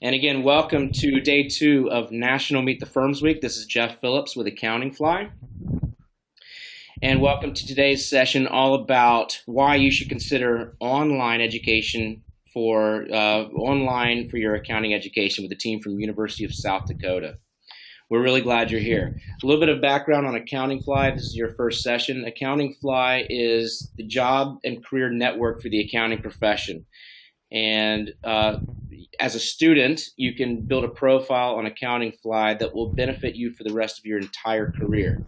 And again, welcome to day 2 of National Meet the Firms Week. This is Jeff Phillips with Accounting Fly. And welcome to today's session all about why you should consider online education for your accounting education with the team from University of South Dakota. We're really glad you're here. A little bit of background on Accounting Fly. This is your first session. Accounting Fly is the job and career network for the accounting profession. And as a student, you can build a profile on Accounting Fly that will benefit you for the rest of your entire career.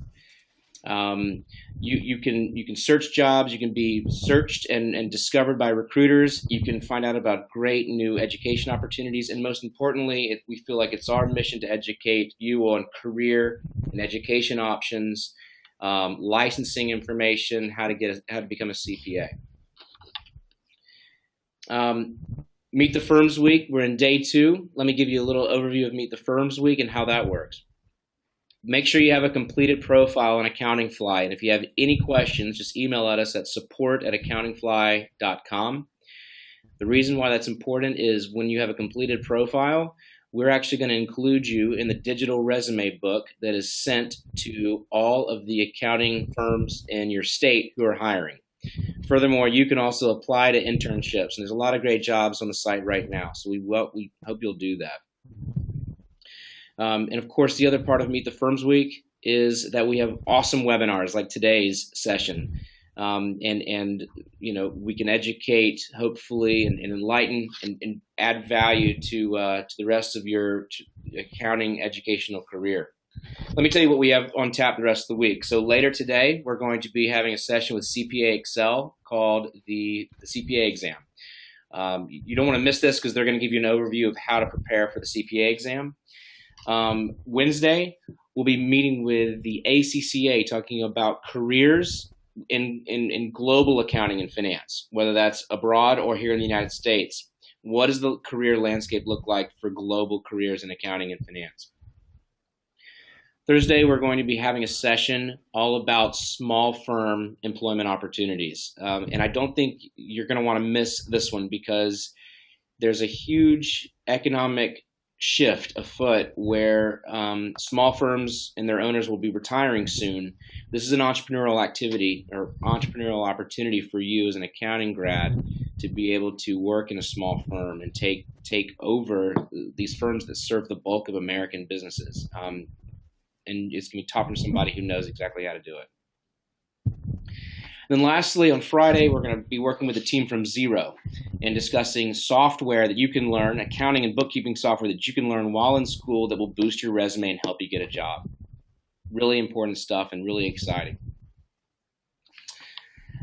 You can search jobs, you can be searched and discovered by recruiters, you can find out about great new education opportunities, and most importantly, we feel like it's our mission to educate you on career and education options, licensing information, how to become a CPA. Meet the Firms Week, we're in day 2. Let me give you a little overview of Meet the Firms Week and how that works. Make sure you have a completed profile on Accounting Fly, and if you have any questions, just email at us at support@accountingfly.com. The reason why that's important is when you have a completed profile, we're actually going to include you in the digital resume book that is sent to all of the accounting firms in your state who are hiring. Furthermore, you can also apply to internships, and there's a lot of great jobs on the site right now, so we hope you'll do that. And of course, the other part of Meet the Firms Week is that we have awesome webinars like today's session. And you know, we can educate, hopefully, and enlighten and add value to the rest of your accounting educational career. Let me tell you what we have on tap the rest of the week. So later today, we're going to be having a session with CPA Excel called the CPA Exam. You don't want to miss this because they're going to give you an overview of how to prepare for the CPA exam. Wednesday, we'll be meeting with the AACSB talking about careers in global accounting and finance, whether that's abroad or here in the United States. What does the career landscape look like for global careers in accounting and finance? Thursday, we're going to be having a session all about small firm employment opportunities. And I don't think you're going to want to miss this one because there's a huge economic shift afoot where small firms and their owners will be retiring soon. This is an entrepreneurial activity or entrepreneurial opportunity for you as an accounting grad to be able to work in a small firm and take over these firms that serve the bulk of American businesses. And it's going to be taught from somebody who knows exactly how to do it. Then lastly, on Friday, we're going to be working with a team from Xero and discussing software that you can learn, accounting and bookkeeping software that you can learn while in school that will boost your resume and help you get a job. Really important stuff and really exciting.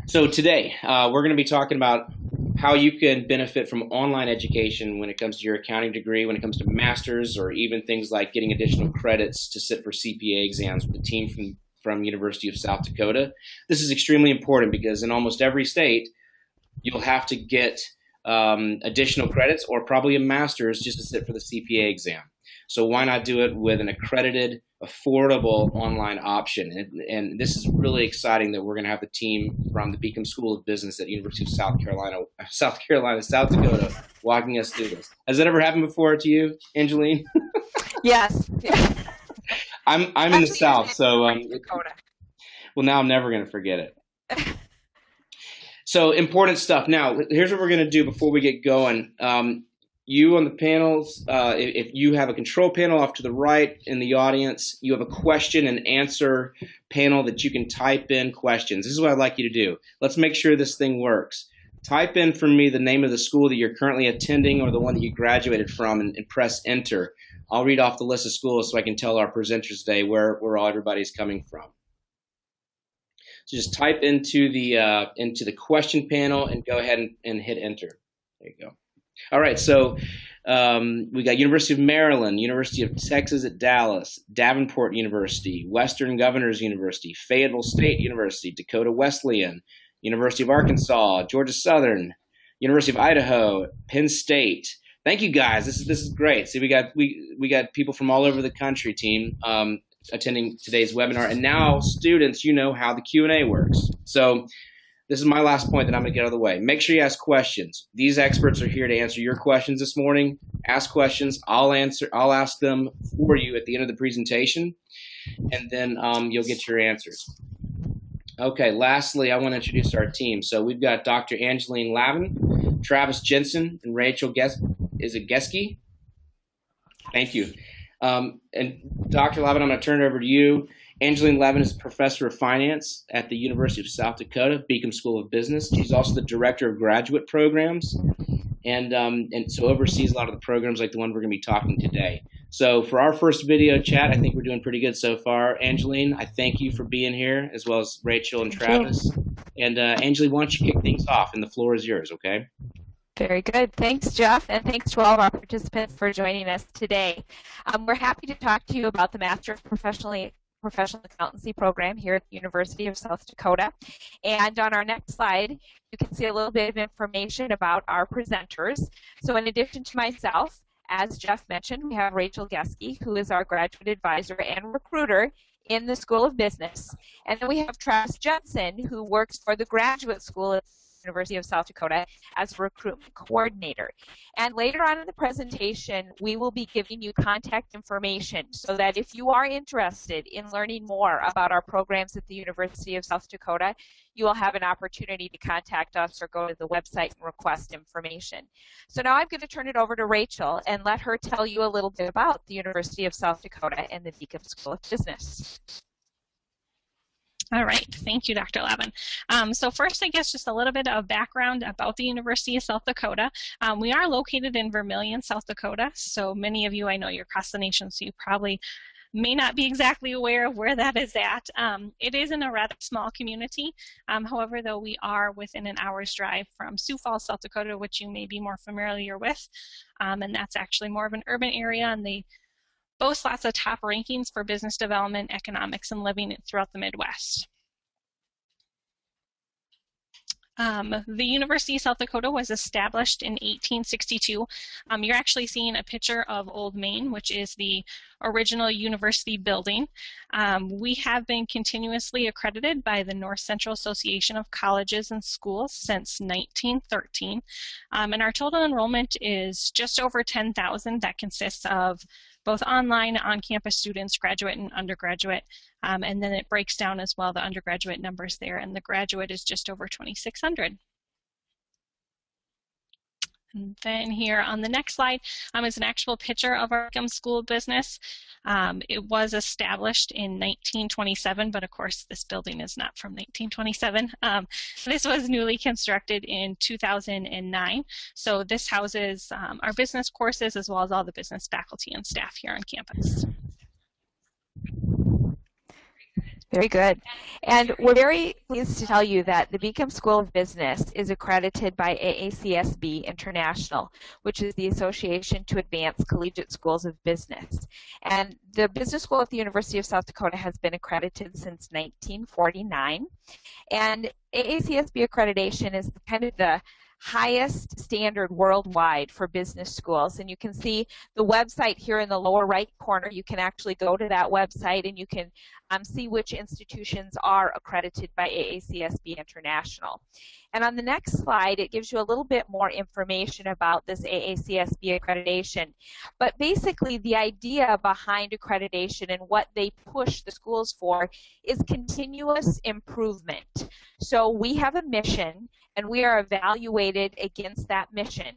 So today, we're going to be talking about how you can benefit from online education when it comes to your accounting degree, when it comes to masters, or even things like getting additional credits to sit for CPA exams with the team from University of South Dakota. This is extremely important because in almost every state, you'll have to get additional credits or probably a master's just to sit for the CPA exam. So why not do it with an accredited, affordable online option? And this is really exciting that we're going to have the team from the Beacom School of Business at University of South Dakota, walking us through this. Has that ever happened before to you, Angeline? Yes. I'm in the South, so well, now I'm never going to forget it. So important stuff. Now, here's what we're going to do before we get going. You on the panels, if you have a control panel off to the right in the audience, you have a question and answer panel that you can type in questions. This is what I'd like you to do. Let's make sure this thing works. Type in for me the name of the school that you're currently attending or the one that you graduated from and press enter. I'll read off the list of schools so I can tell our presenters today where all everybody's coming from. So just type into the question panel and go ahead and hit enter. There you go. All right, so we got University of Maryland, University of Texas at Dallas, Davenport University, Western Governors University, Fayetteville State University, Dakota Wesleyan, University of Arkansas, Georgia Southern, University of Idaho, Penn State. Thank you guys. This is great. See, we got people from all over the country, team, attending today's webinar, and now students, you know how the Q&A works. So this is my last point that I'm going to get out of the way. Make sure you ask questions. These experts are here to answer your questions this morning. Ask questions. I'll ask them for you at the end of the presentation, and then you'll get your answers. Okay, lastly, I want to introduce our team. So we've got Dr. Angeline Lavin, Travis Jensen, and Rachel Geske? Thank you. And Dr. Lavin, I'm going to turn it over to you. Angeline Lavin is Professor of Finance at the University of South Dakota, Beacom School of Business. She's also the Director of Graduate Programs, and so oversees a lot of the programs like the one we're going to be talking today. So for our first video chat, I think we're doing pretty good so far. Angeline, I thank you for being here, as well as Rachel and Travis. And Angeline, why don't you kick things off, and the floor is yours, okay? Very good. Thanks, Jeff, and thanks to all of our participants for joining us today. We're happy to talk to you about the Master of Professional Accountancy program here at the University of South Dakota. And on our next slide, you can see a little bit of information about our presenters. So in addition to myself, as Jeff mentioned, we have Rachel Geske, who is our graduate advisor and recruiter in the School of Business. And then we have Travis Jensen, who works for the Graduate School at the University of South Dakota as recruitment coordinator. And later on in the presentation, we will be giving you contact information so that if you are interested in learning more about our programs at the University of South Dakota, you will have an opportunity to contact us or go to the website and request information. So now I'm going to turn it over to Rachel and let her tell you a little bit about the University of South Dakota and the Beacom School of Business. All right, thank you, Dr. Lavin. So first, I guess just a little bit of background about the University of South Dakota. We are located in Vermillion, South Dakota, so many of you, I know you're across the nation, so you probably may not be exactly aware of where that is at. It is in a rather small community. However, though, we are within an hour's drive from Sioux Falls, South Dakota, which you may be more familiar with, and that's actually more of an urban area, and they boast lots of top rankings for business development, economics, and living throughout the Midwest. The University of South Dakota was established in 1862. You're actually seeing a picture of Old Main, which is the original university building. We have been continuously accredited by the North Central Association of Colleges and Schools since 1913. And our total enrollment is just over 10,000. That consists of both online and on-campus students, graduate and undergraduate, and then it breaks down as well, the undergraduate numbers there, and the graduate is just over 2,600. And then here on the next slide is an actual picture of our Beacom School of Business. It was established in 1927, but of course this building is not from 1927. This was newly constructed in 2009. So this houses our business courses as well as all the business faculty and staff here on campus. Very good. And we're very pleased to tell you that the Beacom School of Business is accredited by AACSB International, which is the Association to Advance Collegiate Schools of Business. And the business school at the University of South Dakota has been accredited since 1949. And AACSB accreditation is kind of the highest standard worldwide for business schools, and you can see the website here in the lower right corner. You can actually go to that website and you can see which institutions are accredited by AACSB International. And on the next slide, it gives you a little bit more information about this AACSB accreditation. But basically, the idea behind accreditation and what they push the schools for is continuous improvement. So we have a mission, and we are evaluated against that mission.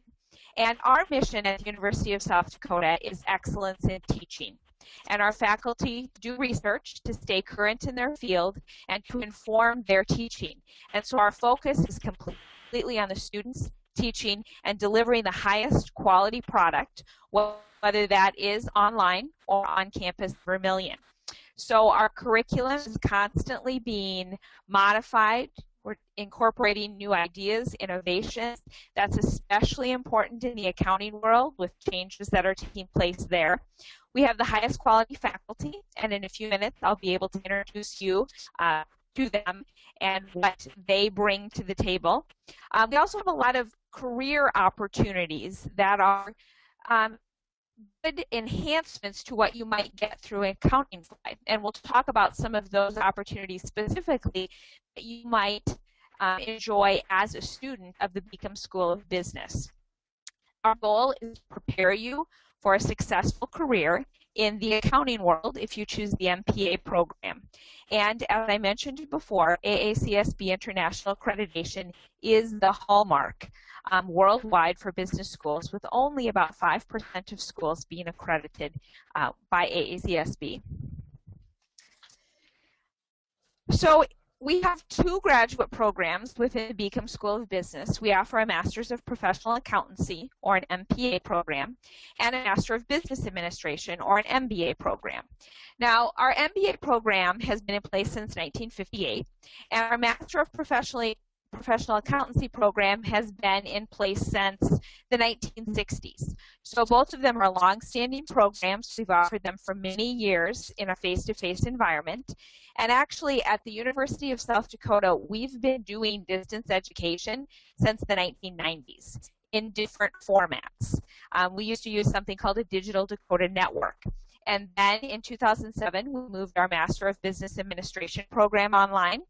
And our mission at the University of South Dakota is excellence in teaching. And our faculty do research to stay current in their field and to inform their teaching. And so our focus is completely on the students teaching and delivering the highest quality product, whether that is online or on campus Vermillion. So our curriculum is constantly being modified. We're incorporating new ideas, innovations. That's especially important in the accounting world with changes that are taking place there. We have the highest quality faculty, and in a few minutes I'll be able to introduce you to them and what they bring to the table. We also have a lot of career opportunities that are good enhancements to what you might get through an accounting slide. And we'll talk about some of those opportunities specifically that you might enjoy as a student of the Beacom School of Business. Our goal is to prepare you for a successful career in the accounting world if you choose the MPA program. And as I mentioned before, AACSB International Accreditation is the hallmark worldwide for business schools, with only about 5% of schools being accredited by AACSB. So we have two graduate programs within the Beacom School of Business. We offer a Master's of Professional Accountancy, or an MPA program, and a Master of Business Administration, or an MBA program. Now, our MBA program has been in place since 1958, and our Master of Professional Accountancy program has been in place since the 1960s. So both of them are long-standing programs. We've offered them for many years in a face-to-face environment. And actually, at the University of South Dakota, we've been doing distance education since the 1990s in different formats. We used to use something called a Digital Dakota Network. And then in 2007, we moved our Master of Business Administration program online.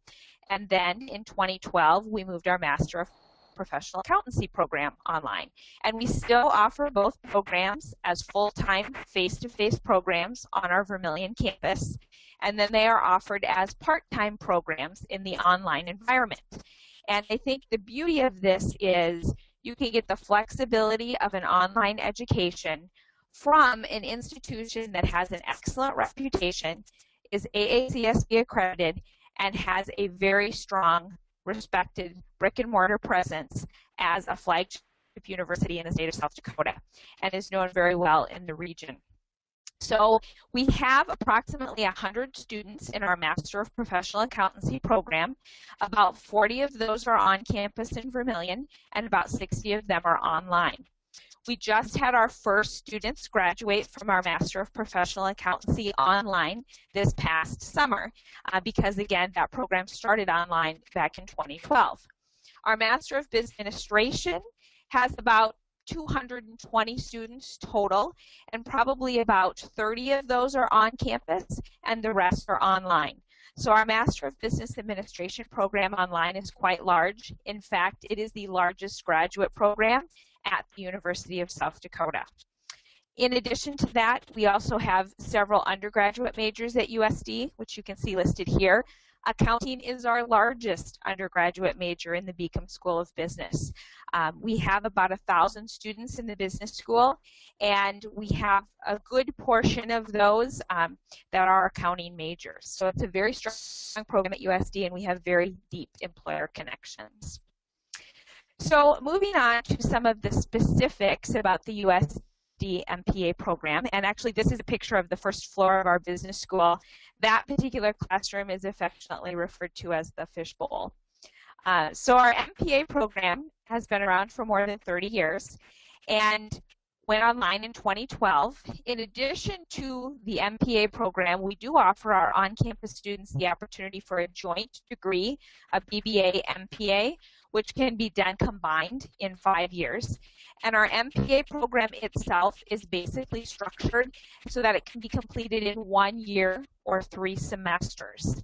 And then in 2012, we moved our Master of Professional Accountancy program online. And we still offer both programs as full-time, face-to-face programs on our Vermilion campus. And then they are offered as part-time programs in the online environment. And I think the beauty of this is you can get the flexibility of an online education from an institution that has an excellent reputation, is AACSB accredited, and has a very strong, respected brick-and-mortar presence as a flagship university in the state of South Dakota, and is known very well in the region. So we have approximately 100 students in our Master of Professional Accountancy program. About 40 of those are on campus in Vermilion, and about 60 of them are online. We just had our first students graduate from our Master of Professional Accountancy online this past summer because, again, that program started online back in 2012. Our Master of Business Administration has about 220 students total, and probably about 30 of those are on campus and the rest are online. So our Master of Business Administration program online is quite large. In fact, it is the largest graduate program at the University of South Dakota. In addition to that, we also have several undergraduate majors at USD, which you can see listed here. Accounting is our largest undergraduate major in the Beacom School of Business. We have about 1,000 students in the business school, and we have a good portion of those that are accounting majors. So it's a very strong program at USD, and we have very deep employer connections. So moving on to some of the specifics about the USD MPA program, and actually this is a picture of the first floor of our business school. That particular classroom is affectionately referred to as the fishbowl. So our MPA program has been around for more than 30 years and went online in 2012. In addition to the MPA program, we do offer our on-campus students the opportunity for a joint degree, a BBA MPA, which can be done combined in 5 years. And our MPA program itself is basically structured so that it can be completed in 1 year or 3 semesters.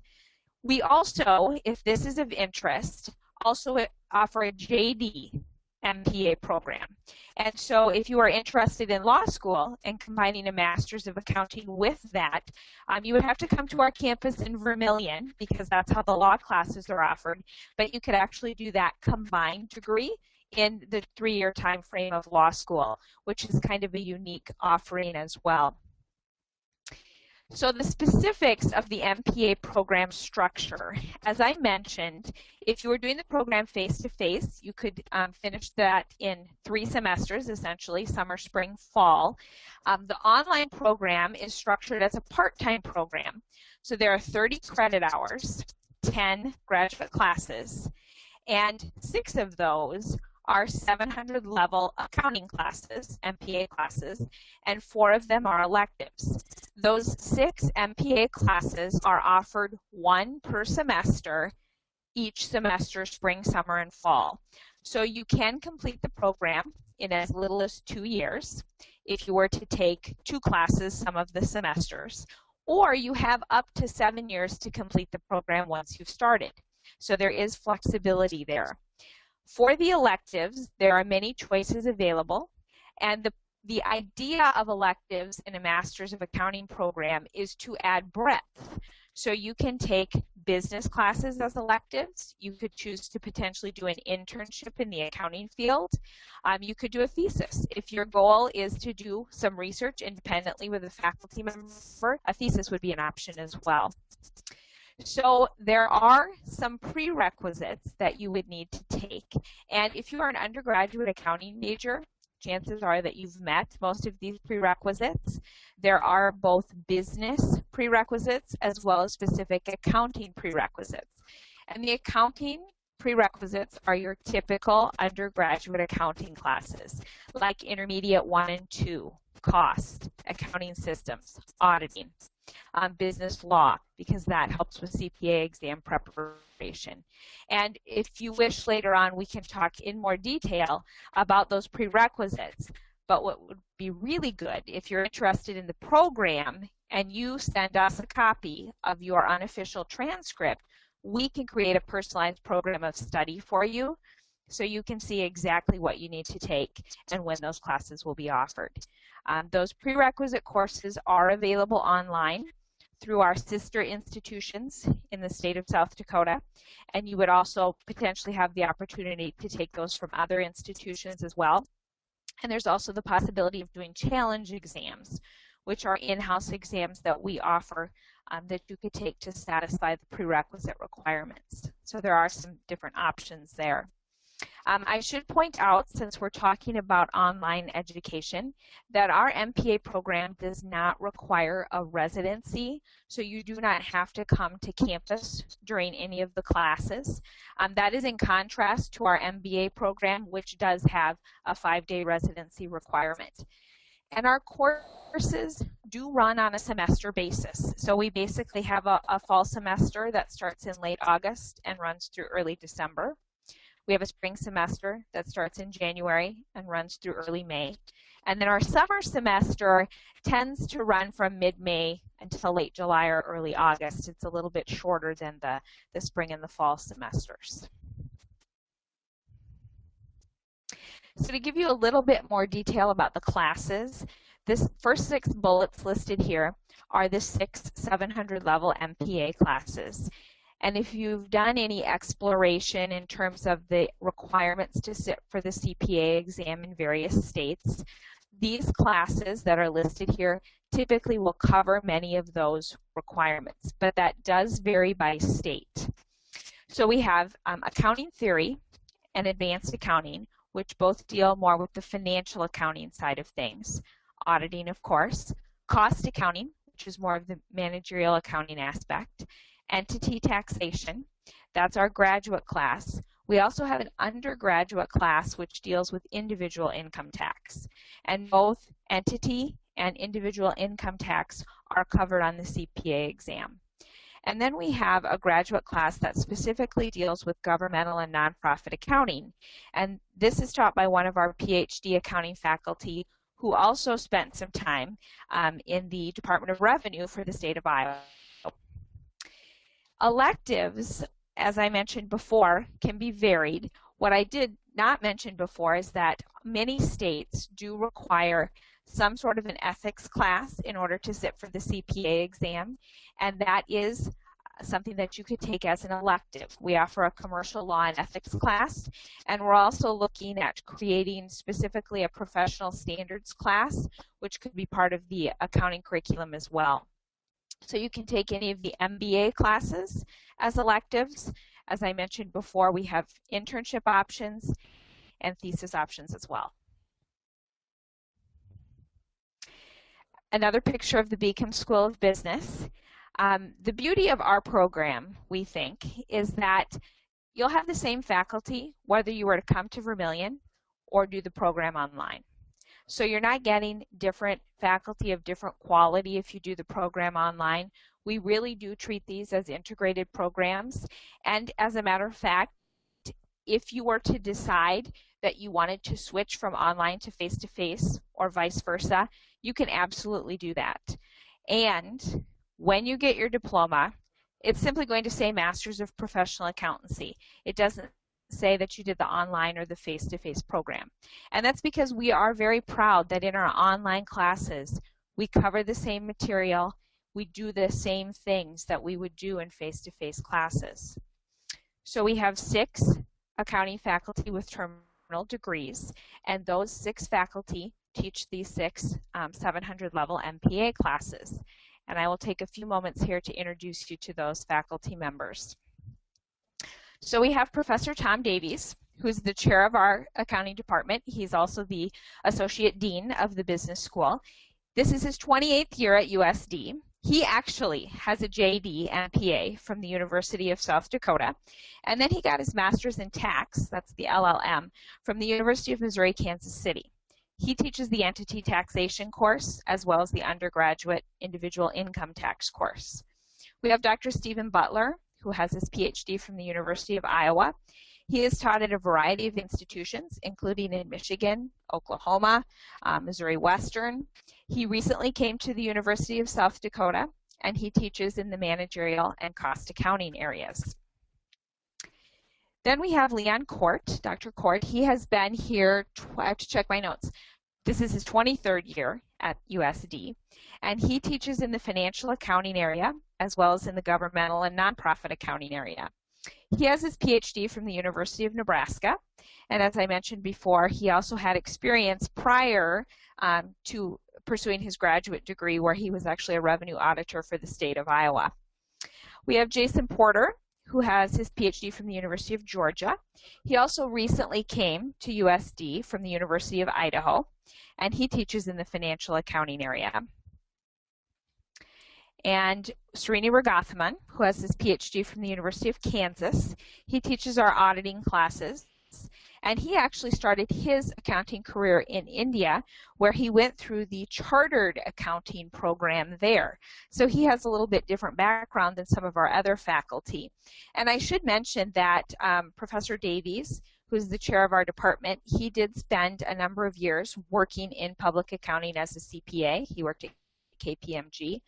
We also, if this is of interest, also offer a JD MPA program. And so if you are interested in law school and combining a Master's of Accounting with that, you would have to come to our campus in Vermilion because that's how the law classes are offered. But you could actually do that combined degree in the 3-year time frame of law school, which is kind of a unique offering as well. So the specifics of the MPA program structure. As I mentioned, if you were doing the program face-to-face, you could finish that in 3 semesters, essentially, summer, spring, fall. The online program is structured as a part-time program. So there are 30 credit hours, 10 graduate classes, and 6 of those are 700 level accounting classes, MPA classes, and 4 of them are electives. Those 6 MPA classes are offered 1 per semester, each semester, spring, summer, and fall. So you can complete the program in as little as 2 years if you were to take 2 classes some of the semesters, or you have up to 7 years to complete the program once you've started. So there is flexibility there. For the electives, there are many choices available, and the idea of electives in a Master's of Accounting program is to add breadth. So you can take business classes as electives. You could choose to potentially do an internship in the accounting field. You could do a thesis. If your goal is to do some research independently with a faculty member, a thesis would be an option as well. So there are some prerequisites that you would need to take. And if you are an undergraduate accounting major, chances are that you've met most of these prerequisites. There are both business prerequisites as well as specific accounting prerequisites. And the accounting prerequisites are your typical undergraduate accounting classes, like Intermediate 1 and 2, cost, accounting systems, auditing, business law, because that helps with CPA exam preparation. And if you wish later on, we can talk in more detail about those prerequisites. But what would be really good, if you're interested in the program and you send us a copy of your unofficial transcript, we can create a personalized program of study for you so you can see exactly what you need to take and when those classes will be offered. Those prerequisite courses are available online through our sister institutions in the state of South Dakota, and you would also potentially have the opportunity to take those from other institutions as well. And there's also the possibility of doing challenge exams, which are in-house exams that we offer that you could take to satisfy the prerequisite requirements. So there are some different options there. I should point out, since we're talking about online education, that our MPA program does not require a residency, so you do not have to come to campus during any of the classes. That is in contrast to our MBA program, which does have a 5-day residency requirement. And our courses do run on a semester basis. So we basically have a fall semester that starts in late August and runs through early December. We have a spring semester that starts in January and runs through early May. And then our summer semester tends to run from mid-May until late July or early August. It's a little bit shorter than the spring and the fall semesters. So to give you a little bit more detail about the classes, this first 6 bullets listed here are the 6 700 level MPA classes. And if you've done any exploration in terms of the requirements to sit for the CPA exam in various states, these classes that are listed here typically will cover many of those requirements, but that does vary by state. So we have accounting theory and advanced accounting, which both deal more with the financial accounting side of things. Auditing, of course, cost accounting, which is more of the managerial accounting aspect, entity taxation, that's our graduate class. We also have an undergraduate class which deals with individual income tax. And both entity and individual income tax are covered on the CPA exam. And then we have a graduate class that specifically deals with governmental and nonprofit accounting. And this is taught by one of our PhD accounting faculty who also spent some time in the Department of Revenue for the state of Iowa. Electives, as I mentioned before, can be varied. What I did not mention before is that many states do require some sort of an ethics class in order to sit for the CPA exam, and that is something that you could take as an elective. We offer a commercial law and ethics class, and we're also looking at creating specifically a professional standards class, which could be part of the accounting curriculum as well. So you can take any of the MBA classes as electives. As I mentioned before, we have internship options and thesis options as well. Another picture of the Beacom School of Business. The beauty of our program, we think, is that you'll have the same faculty whether you were to come to Vermilion or do the program online. So you're not getting different faculty of different quality if you do the program online. We really do treat these as integrated programs. And as a matter of fact, if you were to decide that you wanted to switch from online to face-to-face or vice versa, you can absolutely do that. And when you get your diploma, it's simply going to say Masters of Professional Accountancy. It doesn't say that you did the online or the face-to-face program. And that's because we are very proud that in our online classes, we cover the same material, we do the same things that we would do in face-to-face classes. So we have 6 accounting faculty with terminal degrees, and those 6 faculty teach these 6 700 level MPA classes. And I will take a few moments here to introduce you to those faculty members. So we have Professor Tom Davies, who's the chair of our accounting department. He's also the associate dean of the business school. This is his 28th year at USD. He actually has a JD MPA from the University of South Dakota, and then he got his master's in tax, that's the LLM, from the University of Missouri, Kansas City. He teaches the entity taxation course as well as the undergraduate individual income tax course. We have Dr. Stephen Butler, who has his PhD from the University of Iowa. He has taught at a variety of institutions, including in Michigan, Oklahoma, Missouri Western. He recently came to the University of South Dakota, and he teaches in the managerial and cost accounting areas. Then we have Leon Court, Dr. Court. He has been here, I have to check my notes. This is his 23rd year at USD, and he teaches in the financial accounting area as well as in the governmental and nonprofit accounting area. He has his PhD from the University of Nebraska, and as I mentioned before, he also had experience prior to pursuing his graduate degree where he was actually a revenue auditor for the state of Iowa. We have Jason Porter, who has his PhD from the University of Georgia. He also recently came to USD from the University of Idaho, and he teaches in the financial accounting area. And Srini Ragathaman, who has his PhD from the University of Kansas. He teaches our auditing classes, and he actually started his accounting career in India, where he went through the chartered accounting program there. So he has a little bit different background than some of our other faculty. And I should mention that Professor Davies, who's the chair of our department, he did spend a number of years working in public accounting as a CPA. He worked at KPMG.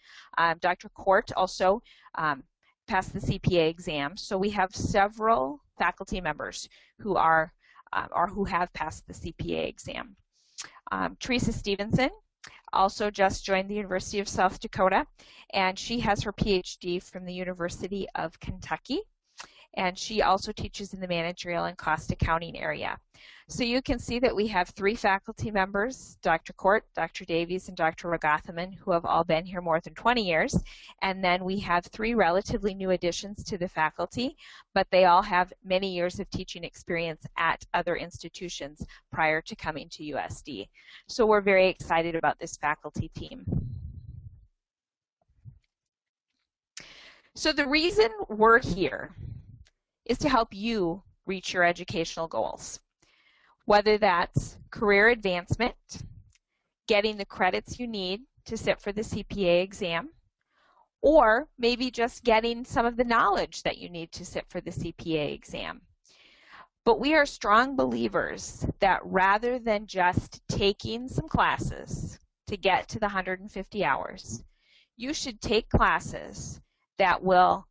Dr. Court also passed the CPA exam. So we have several faculty members who are or who have passed the CPA exam. Teresa Stevenson also just joined the University of South Dakota, and she has her PhD from the University of Kentucky, and she also teaches in the managerial and cost accounting area. So you can see that we have 3 faculty members, Dr. Court, Dr. Davies, and Dr. Ragathaman, who have all been here more than 20 years. And then we have 3 relatively new additions to the faculty, but they all have many years of teaching experience at other institutions prior to coming to USD. So we're very excited about this faculty team. So the reason we're here is to help you reach your educational goals, whether that's career advancement, getting the credits you need to sit for the CPA exam, or maybe just getting some of the knowledge that you need to sit for the CPA exam. But we are strong believers that rather than just taking some classes to get to the 150 hours, you should take classes that will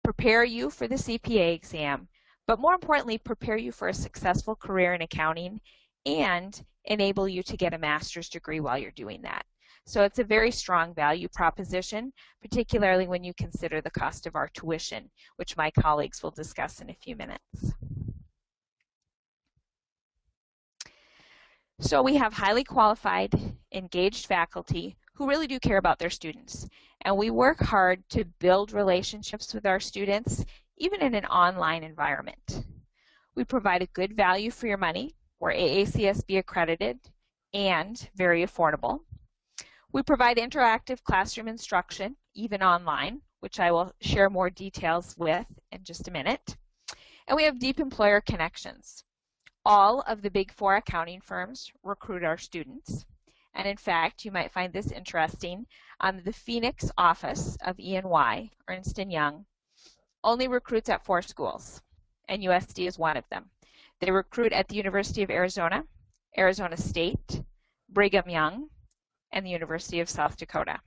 prepare you for the CPA exam, but more importantly, prepare you for a successful career in accounting and enable you to get a master's degree while you're doing that. So it's a very strong value proposition, particularly when you consider the cost of our tuition, which my colleagues will discuss in a few minutes. So we have highly qualified, engaged faculty who really do care about their students. And we work hard to build relationships with our students, even in an online environment. We provide a good value for your money. We're AACSB accredited and very affordable. We provide interactive classroom instruction, even online, which I will share more details with in just a minute. And we have deep employer connections. All of the Big 4 accounting firms recruit our students. And in fact, you might find this interesting. The Phoenix office of E&Y, Ernst & Young, only recruits at 4 schools, and USD is one of them. They recruit at the University of Arizona, Arizona State, Brigham Young, and the University of South Dakota.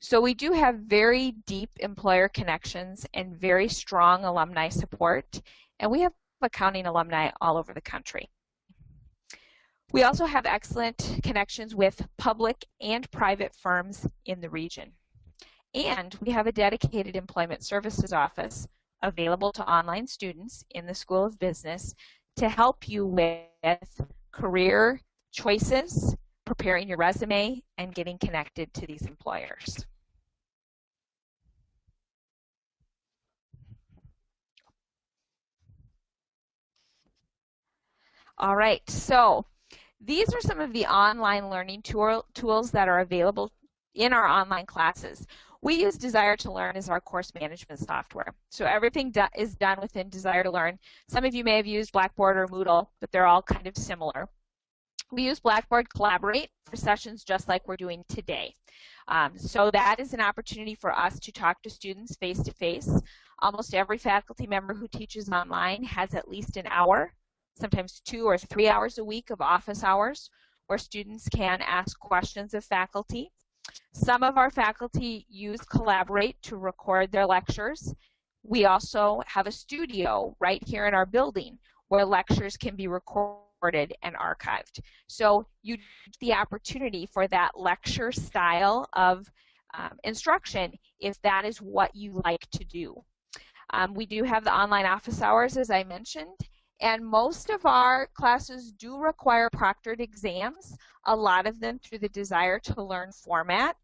So we do have very deep employer connections and very strong alumni support, and we have accounting alumni all over the country. We also have excellent connections with public and private firms in the region. And we have a dedicated employment services office available to online students in the School of Business to help you with career choices, preparing your resume, and getting connected to these employers. All right, so these are some of the online learning tools that are available in our online classes. We use Desire to Learn as our course management software. So everything is done within Desire to Learn. Some of you may have used Blackboard or Moodle, but they're all kind of similar. We use Blackboard Collaborate for sessions just like we're doing today. So that is an opportunity for us to talk to students face-to-face. Almost every faculty member who teaches online has at least an hour, sometimes 2 or 3 hours a week of office hours where students can ask questions of faculty. Some of our faculty use Collaborate to record their lectures. We also have a studio right here in our building where lectures can be recorded and archived. So you get the opportunity for that lecture style of instruction if that is what you like to do. We do have the online office hours, as I mentioned, and most of our classes do require proctored exams, a lot of them through the Desire to Learn format.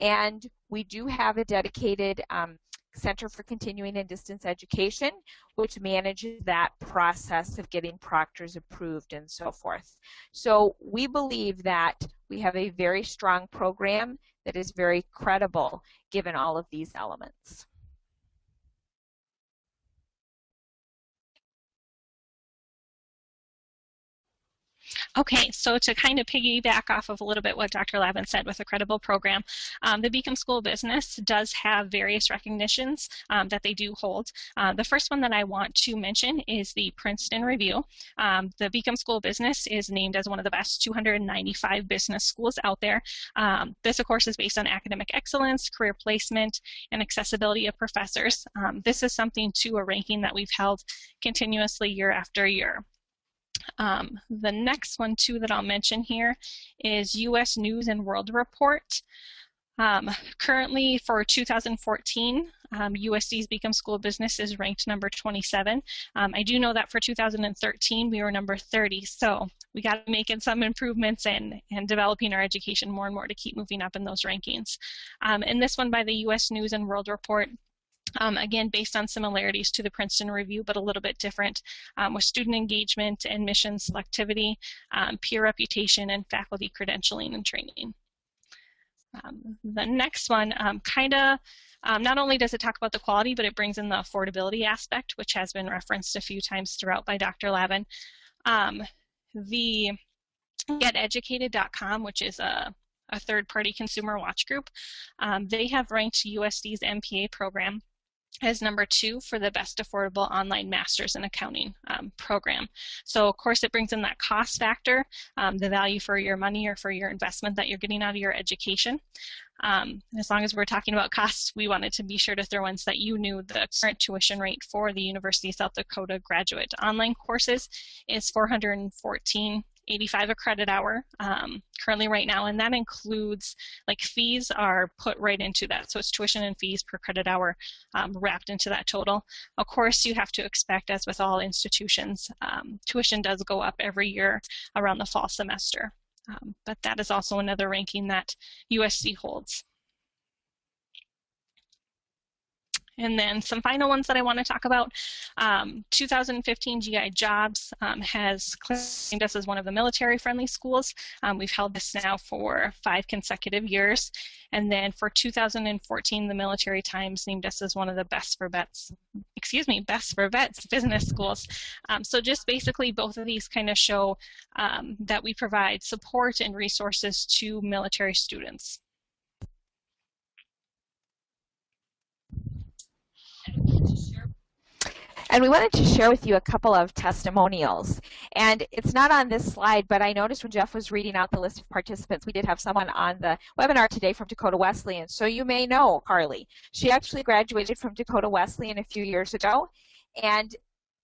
And we do have a dedicated Center for Continuing and Distance Education, which manages that process of getting proctors approved and so forth. So we believe that we have a very strong program that is very credible given all of these elements. Okay, so to kind of piggyback off of a little bit what Dr. Lavin said with a credible program, the Beacom School of Business does have various recognitions that they do hold. The first one that I want to mention is the Princeton Review. The Beacom School of Business is named as one of the best 295 business schools out there. This, of course, is based on academic excellence, career placement, and accessibility of professors. This is something to a ranking that we've held continuously year after year. The next one too that I'll mention here is U.S. News and World Report. Currently for 2014, USD's Beacom School of Business is ranked number 27. I do know that for 2013 we were number 30, so we got to make some improvements and developing our education more and more to keep moving up in those rankings. And this one by the U.S. News and World Report, again, based on similarities to the Princeton Review, but a little bit different with student engagement and mission selectivity, peer reputation, and faculty credentialing and training. The next one not only does it talk about the quality, but it brings in the affordability aspect, which has been referenced a few times throughout by Dr. Lavin. The GetEducated.com, which is a third-party consumer watch group, they have ranked USD's MPA program as number 2 for the best affordable online Masters in Accounting program. So of course it brings in that cost factor, the value for your money or for your investment that you're getting out of your education. As long as we're talking about costs, we wanted to be sure to throw in so that you knew the current tuition rate for the University of South Dakota graduate online courses is $414.85 a credit hour currently right now, and that includes, like, fees are put right into that, so it's tuition and fees per credit hour wrapped into that total. Of course, you have to expect, as with all institutions, tuition does go up every year around the fall semester, but that is also another ranking that USC holds. And then some final ones that I want to talk about. 2015 GI Jobs has claimed us as one of the military-friendly schools. We've held this now for 5 consecutive years. And then for 2014, the Military Times named us as one of the best for vets business schools. So just basically both of these kind of show that we provide support and resources to military students. And we wanted to share with you a couple of testimonials. And it's not on this slide, but I noticed when Jeff was reading out the list of participants, we did have someone on the webinar today from Dakota Wesleyan. So you may know Carly. She actually graduated from Dakota Wesleyan a few years ago. And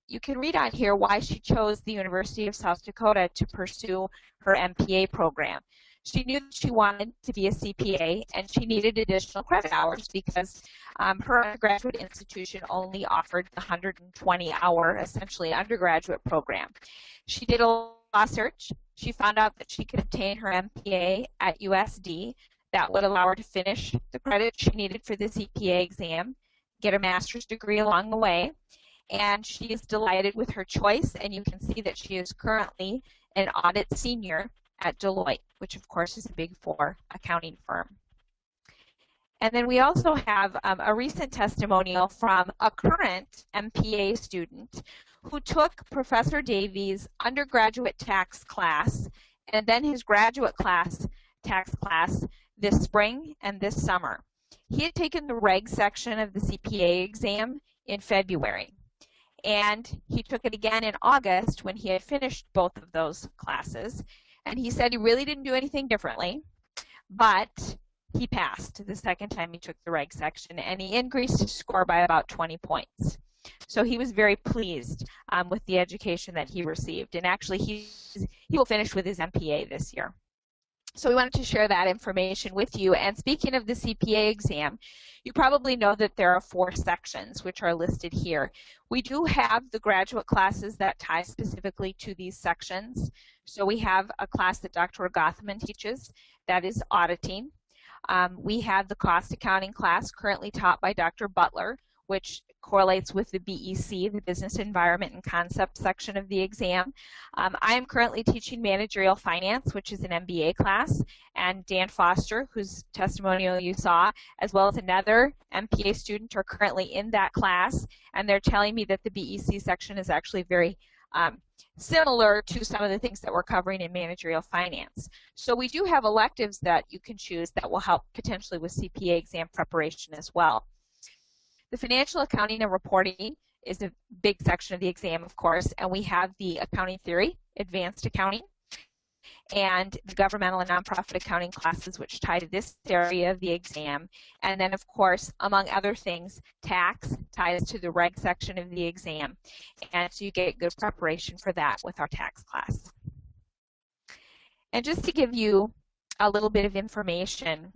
you can read on here why she chose the University of South Dakota to pursue her MPA program. She knew that she wanted to be a CPA, and she needed additional credit hours because her undergraduate institution only offered the 120-hour, essentially, undergraduate program. She did a law search. She found out that she could obtain her MPA at USD. That would allow her to finish the credit she needed for the CPA exam, get a master's degree along the way, and she is delighted with her choice, and you can see that she is currently an audit senior at Deloitte, which of course is a Big Four accounting firm. And then we also have a recent testimonial from a current MPA student who took Professor Davies' undergraduate tax class and then his graduate tax class this spring and this summer. He had taken the reg section of the CPA exam in February, and he took it again in August when he had finished both of those classes. And he said he really didn't do anything differently, but he passed the second time he took the reg section, and he increased his score by about 20 points. So he was very pleased with the education that he received, and actually he will finish with his MPA this year. So we wanted to share that information with you. And speaking of the CPA exam, you probably know that there are 4 sections which are listed here. We do have the graduate classes that tie specifically to these sections. So we have a class that Dr. Gothman teaches that is auditing. We have the cost accounting class currently taught by Dr. Butler, which correlates with the BEC, the Business Environment and Concept section of the exam. I am currently teaching managerial finance, which is an MBA class, and Dan Foster, whose testimonial you saw, as well as another MPA student are currently in that class, and they're telling me that the BEC section is actually very similar to some of the things that we're covering in managerial finance. So we do have electives that you can choose that will help potentially with CPA exam preparation as well. The financial accounting and reporting is a big section of the exam, of course, and we have the accounting theory, advanced accounting, and the governmental and nonprofit accounting classes which tie to this area of the exam. And then, of course, among other things, tax ties to the reg section of the exam. And so you get good preparation for that with our tax class. And just to give you a little bit of information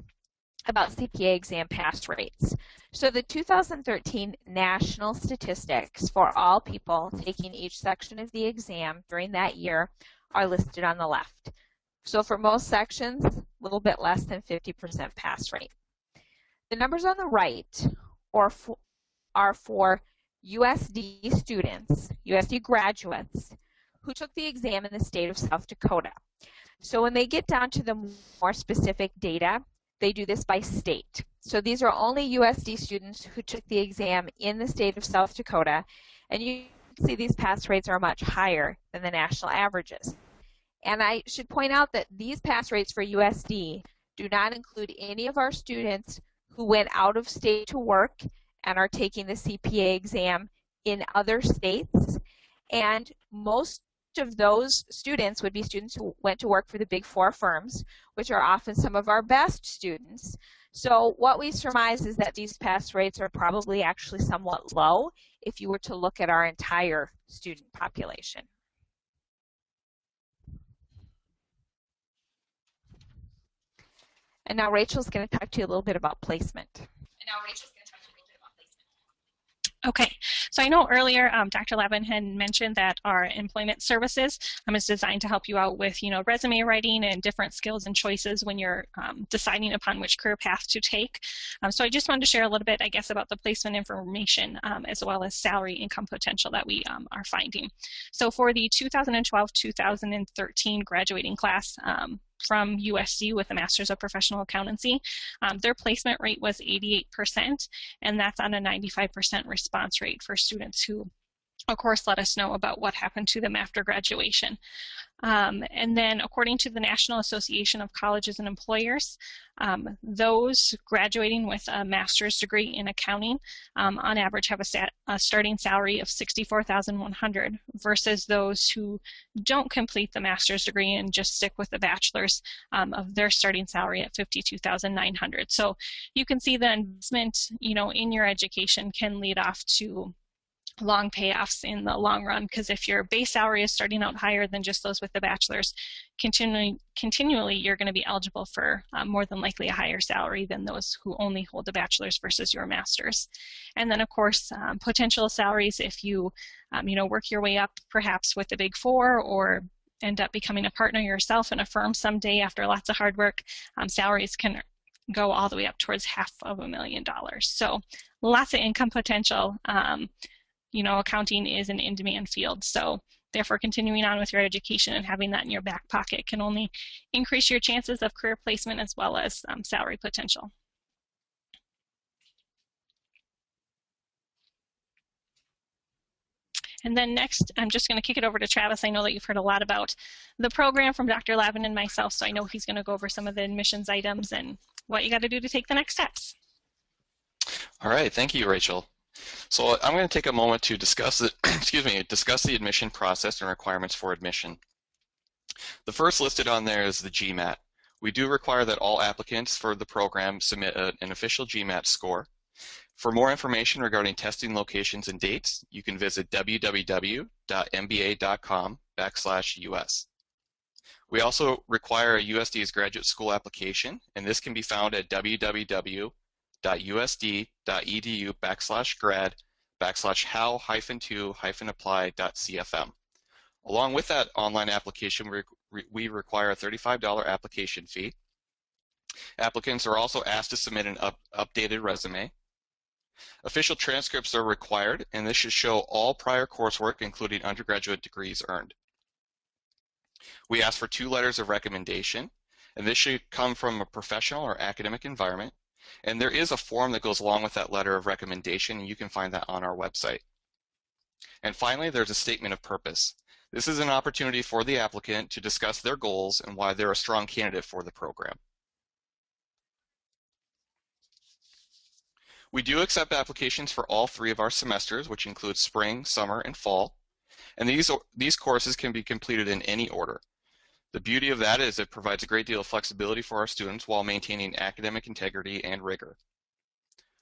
about CPA exam pass rates. So the 2013 national statistics for all people taking each section of the exam during that year are listed on the left. So for most sections, a little bit less than 50% pass rate. The numbers on the right are for USD students, USD graduates, who took the exam in the state of South Dakota. So when they get down to the more specific data, they do this by state. So these are only USD students who took the exam in the state of South Dakota, and you can see these pass rates are much higher than the national averages. And I should point out that these pass rates for USD do not include any of our students who went out of state to work and are taking the CPA exam in other states. And most of those students would be students who went to work for the Big Four firms, which are often some of our best students. So what we surmise is that these pass rates are probably actually somewhat low if you were to look at our entire student population. And now Rachel's going to talk to you a little bit about placement. Okay, so I know earlier Dr. Levin had mentioned that our employment services is designed to help you out with, resume writing and different skills and choices when you're deciding upon which career path to take. So I just wanted to share a little bit, I guess, about the placement information as well as salary income potential that we are finding. So for the 2012-2013 graduating class, from USC with a Master's of Professional Accountancy. Their placement rate was 88%, and that's on a 95% response rate for students who, of course, let us know about what happened to them after graduation. And then according to the National Association of Colleges and Employers, those graduating with a master's degree in accounting on average have a starting salary of $64,100 versus those who don't complete the master's degree and just stick with the bachelor's of their starting salary at $52,900. So you can see the investment, in your education can lead off to long payoffs in the long run, because if your base salary is starting out higher than just those with the bachelor's, continually you're going to be eligible for more than likely a higher salary than those who only hold a bachelor's versus your master's. And then of course potential salaries if you work your way up perhaps with the Big Four or end up becoming a partner yourself in a firm someday after lots of hard work, salaries can go all the way up towards $500,000. So lots of income potential. Accounting is an in-demand field, so therefore continuing on with your education and having that in your back pocket can only increase your chances of career placement as well as salary potential. And then next, I'm just going to kick it over to Travis. I know that you've heard a lot about the program from Dr. Lavin and myself, so I know he's going to go over some of the admissions items and what you got to do to take the next steps. All right, thank you, Rachel. So I'm going to take a moment to discuss the admission process and requirements for admission. The first listed on there is the GMAT. We do require that all applicants for the program submit an official GMAT score. For more information regarding testing locations and dates, you can visit www.mba.com/US. We also require a USD's graduate school application, and this can be found at www.usd.edu/grad/how-to-apply.cfm. Along with that online application, we require a $35 application fee. Applicants are also asked to submit an updated resume. Official transcripts are required, and this should show all prior coursework, including undergraduate degrees earned. We ask for 2 letters of recommendation, and this should come from a professional or academic environment. And there is a form that goes along with that letter of recommendation, and you can find that on our website. And finally, there's a statement of purpose. This is an opportunity for the applicant to discuss their goals and why they're a strong candidate for the program. We do accept applications for all 3 of our semesters, which include spring, summer, and fall. And these courses can be completed in any order. The beauty of that is it provides a great deal of flexibility for our students while maintaining academic integrity and rigor.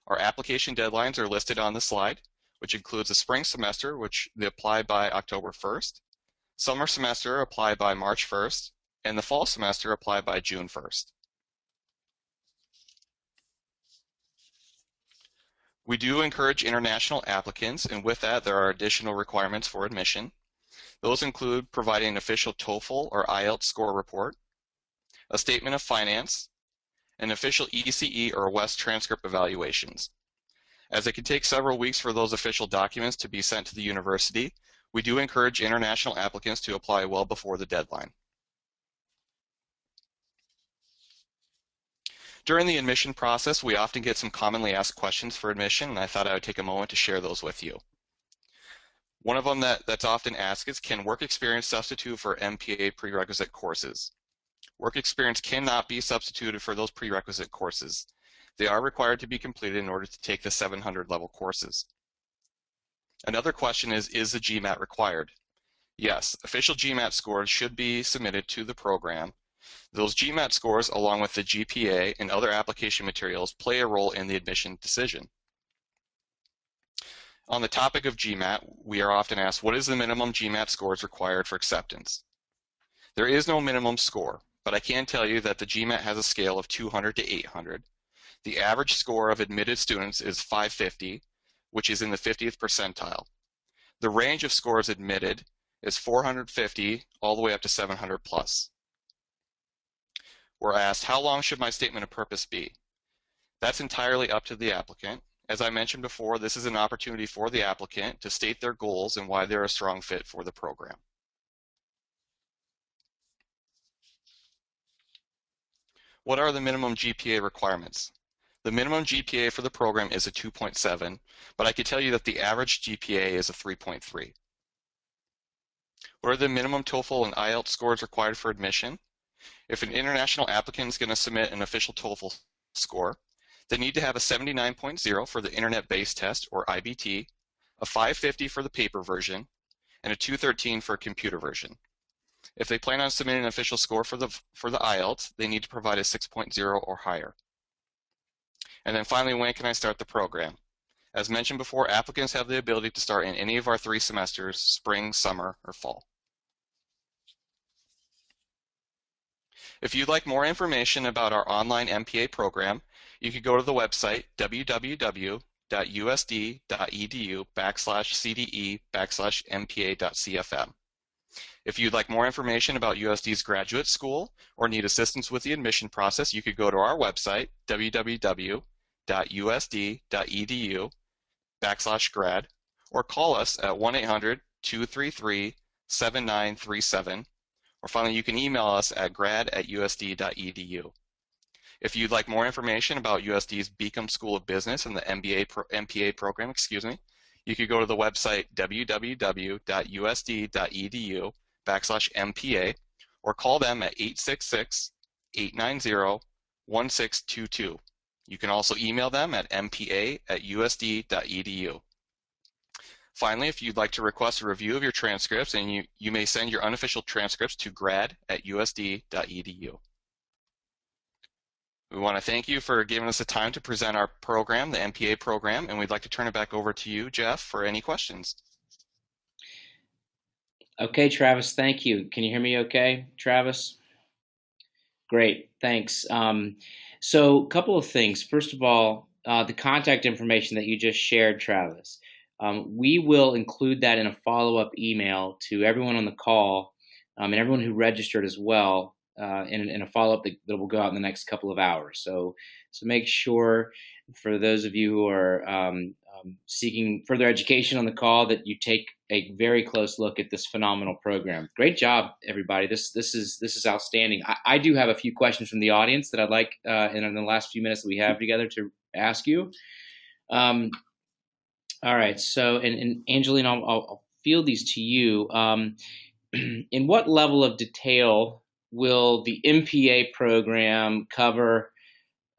Our application deadlines are listed on the slide, which includes the spring semester, which they apply by October 1st, summer semester apply by March 1st, and the fall semester apply by June 1st. We do encourage international applicants, and with that there are additional requirements for admission. Those include providing an official TOEFL or IELTS score report, a statement of finance, and official ECE or WES transcript evaluations. As it can take several weeks for those official documents to be sent to the university, we do encourage international applicants to apply well before the deadline. During the admission process, we often get some commonly asked questions for admission, and I thought I would take a moment to share those with you. One of them that's often asked is, can work experience substitute for MPA prerequisite courses? Work experience cannot be substituted for those prerequisite courses. They are required to be completed in order to take the 700 level courses. Another question is the GMAT required? Yes, official GMAT scores should be submitted to the program. Those GMAT scores, along with the GPA and other application materials, play a role in the admission decision. On the topic of GMAT, we are often asked, what is the minimum GMAT scores required for acceptance? There is no minimum score, but I can tell you that the GMAT has a scale of 200 to 800. The average score of admitted students is 550, which is in the 50th percentile. The range of scores admitted is 450 all the way up to 700 plus. We're asked, how long should my statement of purpose be? That's entirely up to the applicant. As I mentioned before, this is an opportunity for the applicant to state their goals and why they're a strong fit for the program. What are the minimum GPA requirements? The minimum GPA for the program is a 2.7, but I can tell you that the average GPA is a 3.3. What are the minimum TOEFL and IELTS scores required for admission? If an international applicant is going to submit an official TOEFL score, they need to have a 79.0 for the internet-based test, or IBT, a 550 for the paper version, and a 213 for a computer version. If they plan on submitting an official score for the IELTS, they need to provide a 6.0 or higher. And then finally, when can I start the program? As mentioned before, applicants have the ability to start in any of our 3 semesters, spring, summer, or fall. If you'd like more information about our online MPA program, you could go to the website www.usd.edu/cde/MPA.CFM. If you'd like more information about USD's graduate school or need assistance with the admission process, you could go to our website www.usd.edu/grad or call us at 1-800-233-7937. Or finally, you can email us at grad@usd.edu. If you'd like more information about USD's Beacom School of Business and the MPA program, you could go to the website www.usd.edu/MPA or call them at 866-890-1622. You can also email them at mpa@usd.edu. Finally, if you'd like to request a review of your transcripts, and you may send your unofficial transcripts to grad@usd.edu. We want to thank you for giving us the time to present our program, the MPA program, and we'd like to turn it back over to you, Jeff, for any questions. Okay, Travis, thank you. Can you hear me okay, Travis? Great, thanks. So a couple of things. First of all, the contact information that you just shared, Travis. We will include that in a follow-up email to everyone on the call and everyone who registered as well in a follow-up that will go out in the next couple of hours. So make sure, for those of you who are seeking further education on the call, that you take a very close look at this phenomenal program. Great job, everybody. This is outstanding. I do have a few questions from the audience that I'd like in the last few minutes that we have together to ask you. All right, so, and Angeline, I'll field these to you. In what level of detail will the MPA program cover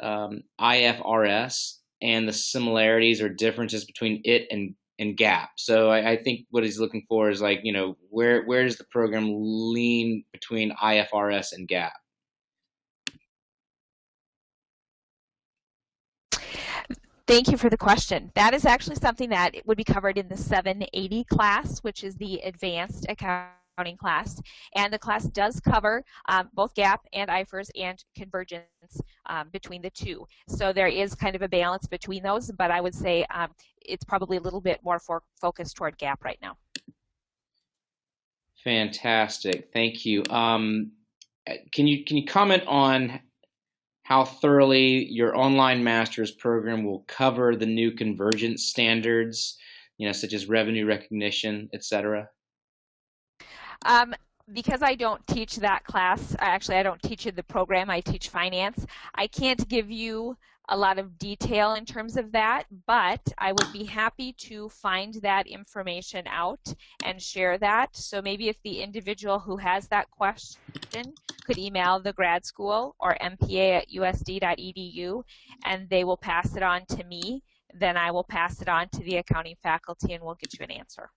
IFRS and the similarities or differences between it and GAAP? So I think what he's looking for is, like, where does the program lean between IFRS and GAAP? Thank you for the question. That is actually something that would be covered in the 780 class, which is the advanced accounting class. And the class does cover both GAAP and IFRS and convergence between the two. So there is kind of a balance between those, but I would say it's probably a little bit more focused toward GAAP right now. Fantastic. Thank you. Can you comment on how thoroughly your online master's program will cover the new convergence standards, such as revenue recognition, et cetera? Because I don't teach that class, actually I don't teach in the program, I teach finance, I can't give you a lot of detail in terms of that, but I would be happy to find that information out and share that. So maybe if the individual who has that question could email the grad school or mpa@usd.edu, and they will pass it on to me, then I will pass it on to the accounting faculty and we'll get you an answer.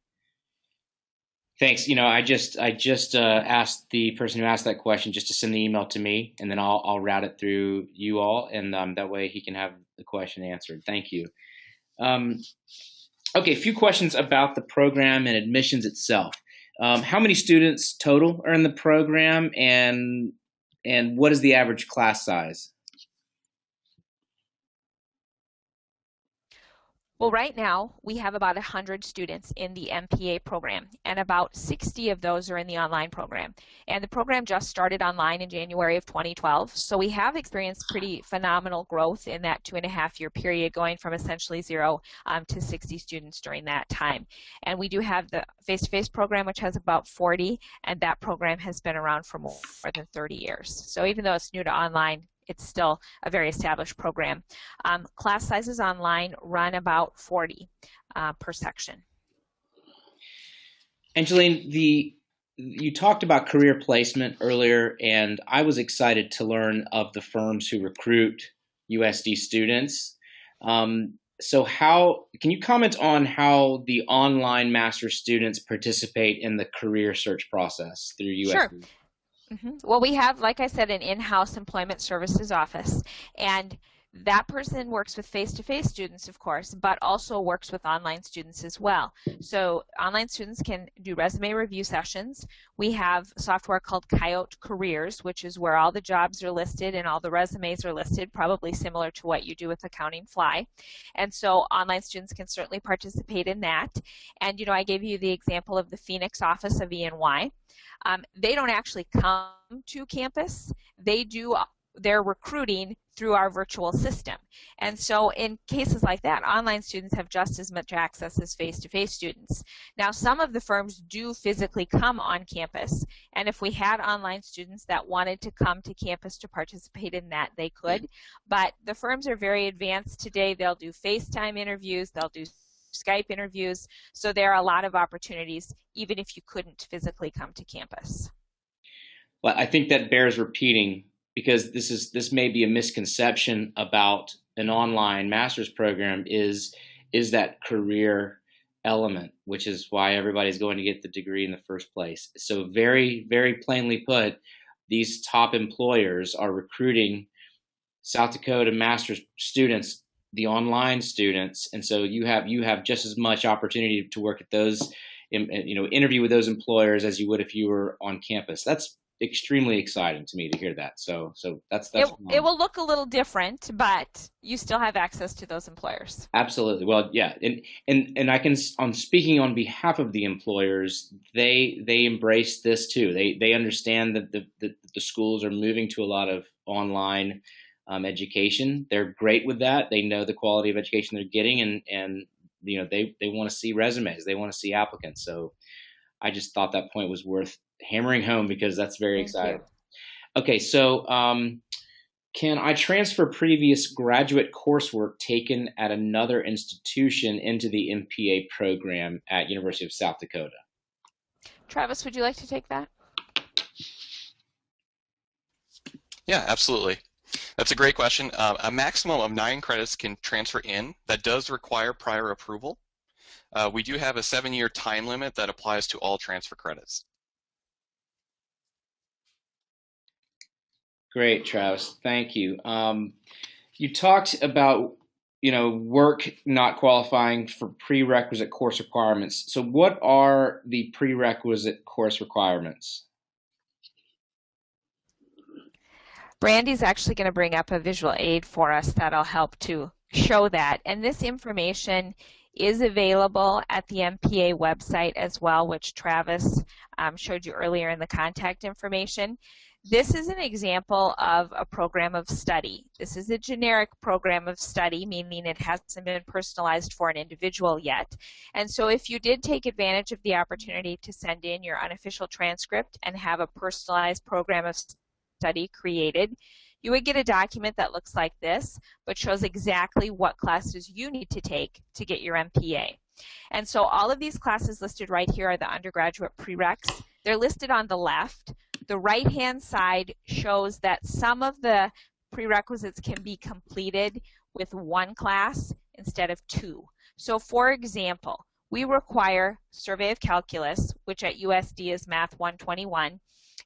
Thanks. I just asked the person who asked that question just to send the email to me, and then I'll route it through you all, and that way he can have the question answered. Thank you. Okay, a few questions about the program and admissions itself. How many students total are in the program, and what is the average class size? Well, right now, we have about 100 students in the MPA program, and about 60 of those are in the online program. And the program just started online in January of 2012, so we have experienced pretty phenomenal growth in that 2.5-year period, going from essentially 0 to 60 students during that time. And we do have the face-to-face program, which has about 40, and that program has been around for more than 30 years. So even though it's new to online, it's still a very established program. Class sizes online run about 40 per section. Angeline, you talked about career placement earlier, and I was excited to learn of the firms who recruit USD students. So how can you comment on how the online master's students participate in the career search process through USD? Sure. Well, we have, like I said, an in-house employment services office, and that person works with face-to-face students, of course, but also works with online students as well. So online students can do resume review sessions. We have software called Coyote Careers, which is where all the jobs are listed and all the resumes are listed, probably similar to what you do with Accounting Fly. And so online students can certainly participate in that. And, you know, I gave you the example of the Phoenix office of E&Y. They don't actually come to campus. They do their recruiting through our virtual system. And so in cases like that, online students have just as much access as face-to-face students. Now, some of the firms do physically come on campus, and if we had online students that wanted to come to campus to participate in that, they could. But the firms are very advanced today. They'll do FaceTime interviews, they'll do Skype interviews, so there are a lot of opportunities even if you couldn't physically come to campus. Well, I think that bears repeating, because this may be a misconception about an online master's program, is that career element, which is why everybody's going to get the degree in the first place. So very, very plainly put, these top employers are recruiting South Dakota master's students, the online students, and so you have just as much opportunity to work at those, interview with those employers as you would if you were on campus. That's extremely exciting to me to hear that. So that's it will look a little different, but you still have access to those employers. Absolutely. Well, yeah, and I can, on speaking on behalf of the employers, they embrace this too. They understand that the schools are moving to a lot of online education. They're great with that. They know the quality of education they're getting, and they want to see resumes. They want to see applicants. So I just thought that point was worth hammering home because that's very exciting. Okay, so can I transfer previous graduate coursework taken at another institution into the MPA program at University of South Dakota? Travis, would you like to take that? Yeah, absolutely. That's a great question. A maximum of 9 credits can transfer in. That does require prior approval. We do have a 7-year time limit that applies to all transfer credits. Great, Travis. Thank you. You talked about work not qualifying for prerequisite course requirements. So what are the prerequisite course requirements? Brandy's actually going to bring up a visual aid for us that'll help to show that. And this information is available at the MPA website as well, which Travis showed you earlier in the contact information. This is an example of a program of study. This is a generic program of study, meaning it hasn't been personalized for an individual yet. And so if you did take advantage of the opportunity to send in your unofficial transcript and have a personalized program of study created, you would get a document that looks like this, but shows exactly what classes you need to take to get your MPA. And so all of these classes listed right here are the undergraduate prereqs. They're listed on the left. The right-hand side shows that some of the prerequisites can be completed with 1 class instead of 2. So for example, we require Survey of Calculus, which at USD is Math 121,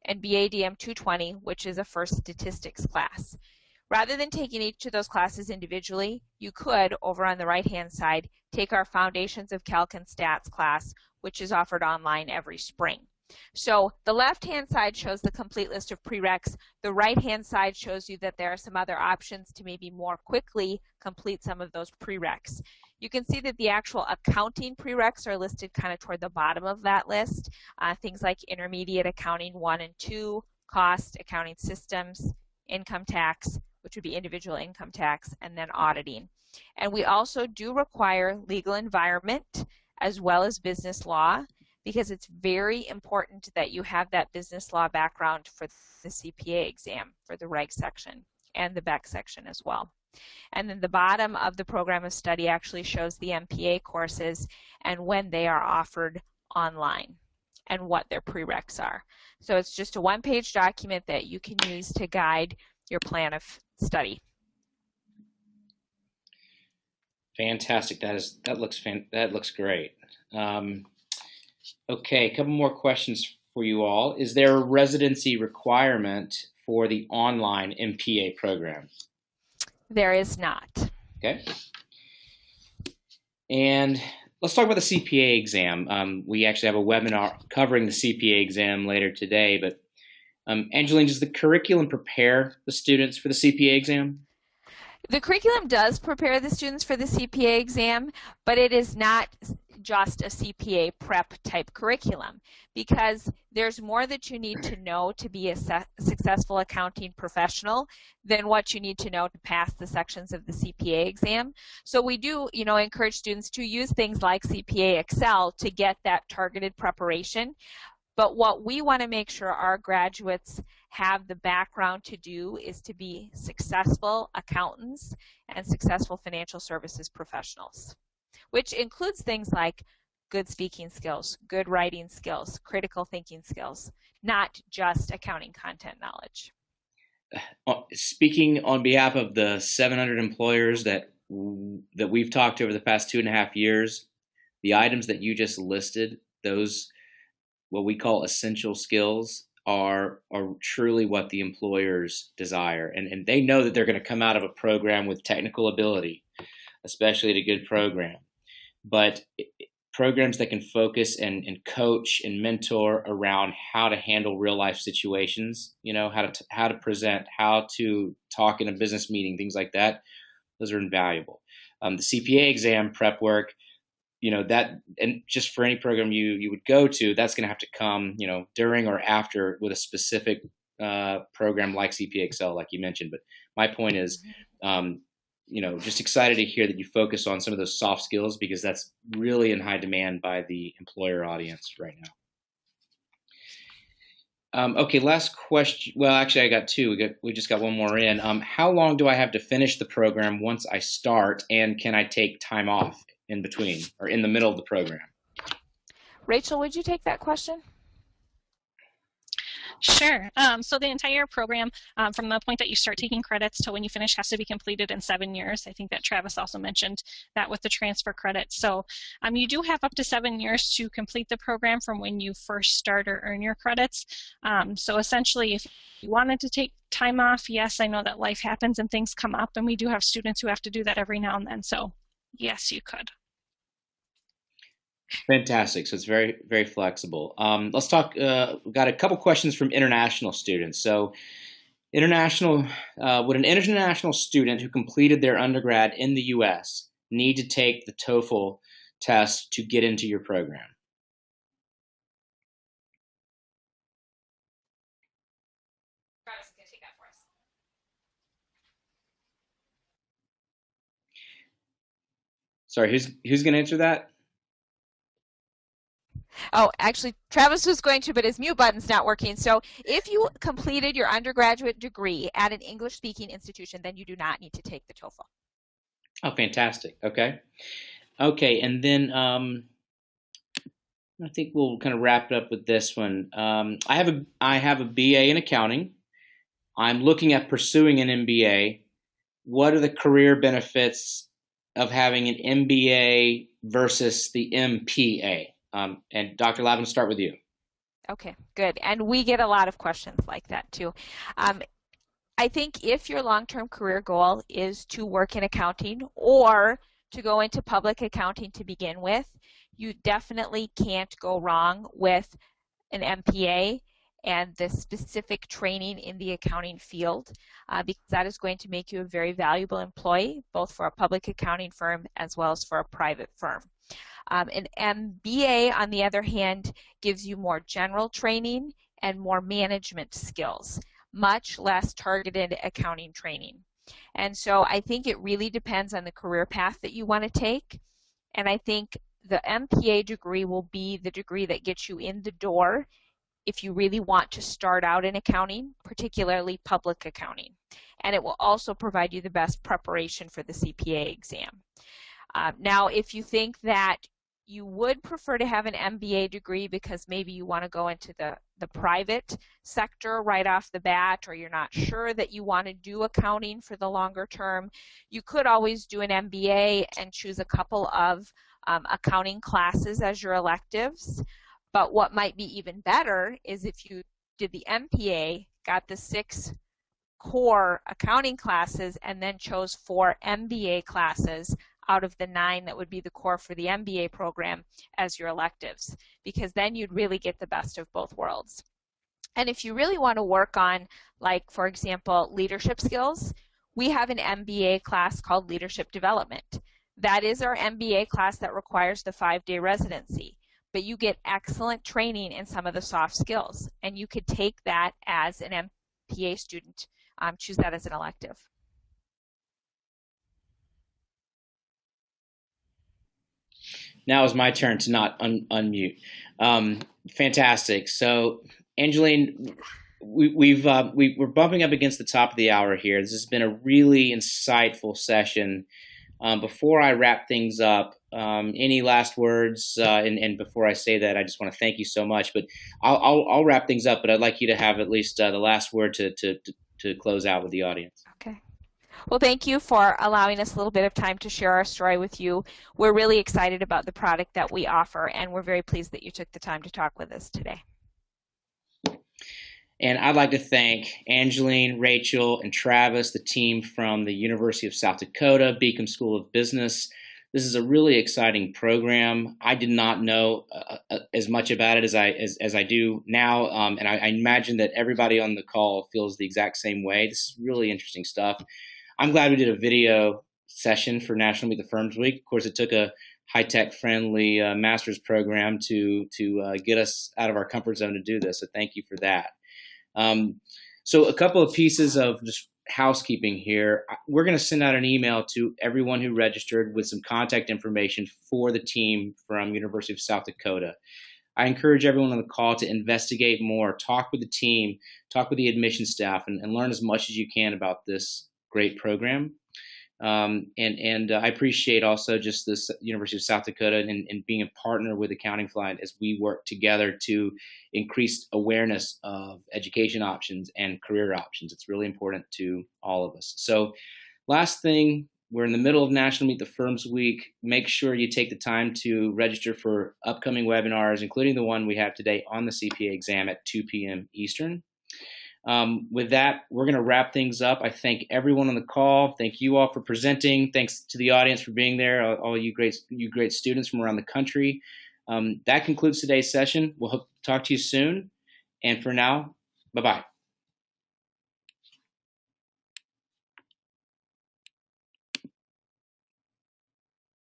and BADM 220, which is a first statistics class. Rather than taking each of those classes individually, you could, over on the right-hand side, take our Foundations of Calc and Stats class, which is offered online every spring. So the left-hand side shows the complete list of prereqs. The right-hand side shows you that there are some other options to maybe more quickly complete some of those prereqs. You can see that the actual accounting prereqs are listed kind of toward the bottom of that list. Things like intermediate accounting 1 and 2, cost, accounting systems, income tax, which would be individual income tax, and then auditing. And we also do require legal environment as well as business law, because it's very important that you have that business law background for the CPA exam, for the reg section, and the BEC section as well. And then the bottom of the program of study actually shows the MPA courses and when they are offered online. and what their prereqs are. So it's just a one-page document that you can use to guide your plan of study. Fantastic. That looks great. Okay, a couple more questions for you all. Is there a residency requirement for the online MPA program? There is not. Okay. And let's talk about the CPA exam. We actually have a webinar covering the CPA exam later today, but Angeline, does the curriculum prepare the students for the CPA exam? The curriculum does prepare the students for the CPA exam, but it is not just a CPA prep type curriculum, because there's more that you need to know to be a successful accounting professional than what you need to know to pass the sections of the CPA exam. So we do, encourage students to use things like CPA Excel to get that targeted preparation. But what we want to make sure our graduates have the background to do is to be successful accountants and successful financial services professionals, which includes things like good speaking skills, good writing skills, critical thinking skills, not just accounting content knowledge. Speaking on behalf of the 700 employers that we've talked to over the past 2.5 years, the items that you just listed, those what we call essential skills, are truly what the employers desire. And they know that they're going to come out of a program with technical ability, especially at a good program. But programs that can focus and coach and mentor around how to handle real life situations, how to present, how to talk in a business meeting, things like that, those are invaluable. The CPA exam prep work, that, and just for any program you would go to, that's going to have to come, during or after with a specific program like CPA Excel, like you mentioned. But my point is, just excited to hear that you focus on some of those soft skills, because that's really in high demand by the employer audience right now. Okay, last question. Well, actually, I got two. We just got one more in. How long do I have to finish the program once I start, and can I take time off in between or in the middle of the program? Rachel, would you take that question? Sure. So the entire program, from the point that you start taking credits to when you finish, has to be completed in 7 years. I think that Travis also mentioned that with the transfer credits. So you do have up to 7 years to complete the program from when you first start or earn your credits. So essentially, if you wanted to take time off, yes, I know that life happens and things come up, and we do have students who have to do that every now and then. So yes, you could. Fantastic. So it's very, very flexible. Let's talk. We've got a couple questions from international students. So would an international student who completed their undergrad in the U.S. need to take the TOEFL test to get into your program? Travis is going to take that for us. Sorry, who's going to answer that? Oh, actually, Travis was going to, but his mute button's not working. So if you completed your undergraduate degree at an English-speaking institution, then you do not need to take the TOEFL. Oh, fantastic. Okay. And then I think we'll kind of wrap it up with this one. I have a BA in accounting. I'm looking at pursuing an MBA. What are the career benefits of having an MBA versus the MPA? And Dr. Lavin, start with you. Okay, good. And we get a lot of questions like that too. I think if your long-term career goal is to work in accounting or to go into public accounting to begin with, you definitely can't go wrong with an MPA and the specific training in the accounting field, because that is going to make you a very valuable employee, both for a public accounting firm as well as for a private firm. An MBA, on the other hand, gives you more general training and more management skills, much less targeted accounting training. And so I think it really depends on the career path that you want to take. And I think the MPA degree will be the degree that gets you in the door if you really want to start out in accounting, particularly public accounting. And it will also provide you the best preparation for the CPA exam. Now, if you think that you would prefer to have an MBA degree because maybe you want to go into the private sector right off the bat, or you're not sure that you want to do accounting for the longer term, you could always do an MBA and choose a couple of accounting classes as your electives. But what might be even better is if you did the MPA, got the 6 core accounting classes, and then chose 4 MBA classes out of the 9 that would be the core for the MBA program as your electives, because then you'd really get the best of both worlds. And if you really want to work on, like, for example, leadership skills, we have an MBA class called Leadership Development. That is our MBA class that requires the 5-day residency, but you get excellent training in some of the soft skills, and you could take that as an MPA student, choose that as an elective. Now is my turn to not unmute. Fantastic. So, Angeline, we're bumping up against the top of the hour here. This has been a really insightful session. Before I wrap things up, any last words? And before I say that, I just want to thank you so much. But I'll wrap things up. But I'd like you to have at least the last word to close out with the audience. Okay. Well, thank you for allowing us a little bit of time to share our story with you. We're really excited about the product that we offer, and we're very pleased that you took the time to talk with us today. And I'd like to thank Angeline, Rachel, and Travis, the team from the University of South Dakota, Beacom School of Business. This is a really exciting program. I did not know as much about it as I do now, and I imagine that everybody on the call feels the exact same way. This is really interesting stuff. I'm glad we did a video session for National Meet the Firms Week. Of course, it took a high-tech friendly master's program to get us out of our comfort zone to do this, so thank you for that. So a couple of pieces of just housekeeping here. We're going to send out an email to everyone who registered with some contact information for the team from University of South Dakota. I encourage everyone on the call to investigate more, talk with the team, talk with the admission staff, and learn as much as you can about this great program. And I appreciate also just this University of South Dakota and being a partner with Accounting Flight as we work together to increase awareness of education options and career options. It's really important to all of us. So last thing, we're in the middle of National Meet the Firms Week. Make sure you take the time to register for upcoming webinars, including the one we have today on the CPA exam at 2 p.m. Eastern. With that, we're going to wrap things up. I thank everyone on the call. Thank you all for presenting. Thanks to the audience for being there, all you great students from around the country. That concludes today's session. We'll talk to you soon. And for now, bye-bye.